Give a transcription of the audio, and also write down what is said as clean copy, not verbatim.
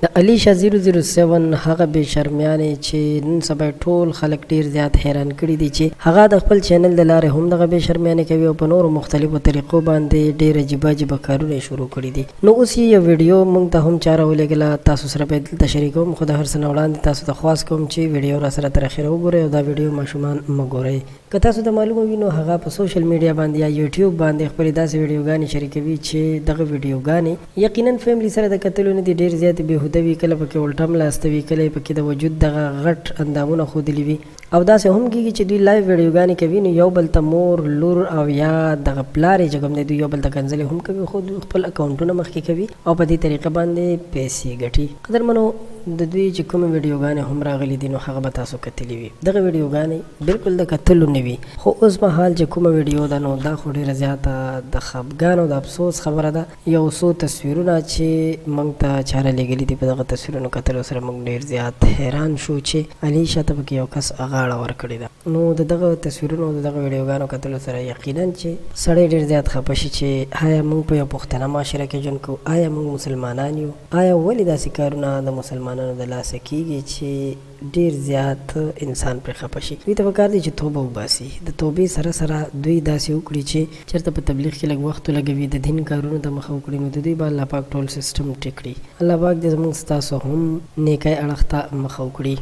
د الیشا 007 هغه بے شرمیانې چې نن سبا ټول خلک ډیر زیات حیران کړي دي چې هغه د خپل چینل د لارې هم دغه بے شرمیانې کوي او په نورو مختلفو طریقو باندې ډیر عجیب عجیب کارونه شروع کړي دي. نو اوس یو ویډیو موږ ته هم چاره ولګله، تاسو سره به دلته شریکوم. خو د هر څه نه وړاندې تاسو ته خواست کوم چې ویډیو را سره تر اخره وګورئ او دا ویډیو ماشومان مه ګورئ. که تاسو ته معلومه وي نو هغه په سوشل میډیا باندې یا یوټیوب باندې خپلې داسې ویډیوګانې شریکوي چې دغه ویډیوګانې یقینا فیملی سره د کتلو نه دي ډېر زیاتې بېهوده وي، کله پکې الټم لاسته وي، کله یې پکې د وجود دغه غټ اندامونه ښودلي وي او داسې هم کېږي چې دوی لایو ویډیوګانې کوي نو یو بل ته مور لور او یا دغه پلار یې چې کوم دی دوی یو بل ته کنځلې هم کوي خو دوی خپل اکاونټونه مخکې کوي او په دې طریقه باندې پیسې ګټي. قدرمنو د دوی چې کومې ویډیوګانې هم راغلي دي نو هغه به تاسو کتلي وي. دغه ویډیوګانې بالکل د کتلو نه وي، خو اوس مهال چې کومه ویډیو ده نو دا خو ډېره زیاته د خفګان او د افسوس خبره ده. یو څو تصویرونه چې موږ ته چاره لیږلي دي، په دغه تصویرونو کتلو سره موږ ډېر زیات حیران شو چې الیشا ته پکې یو کس غاړه ورکړې ده. نو د دغه تصویرونو او د دغه ویډیوګانو کتلو سره یقینا چې سړی ډېر زیات خفه شي چې آیا موږ په یو پښتنه معاشره کې ژوند کوو، آیا موږ مسلمانان یو، آیا ولې داسې کارونه د مسلمانانو د لاسه کېږي چې ډېر زیات انسان پرې خفه شي. دوی ته پکار دی چې توبه وباسي، د توبې سره سره دوی داسې وکړي چې چېرته په تبلیغ کې لږ وخت ولګوي، د دین کارونو ته مخه وکړي نو د دوی به الله پاک ټول سیسټم ټیک کړي. الله پاک دې زموږ ستاسو هم نیکۍ اړخ ته مخه وکړي.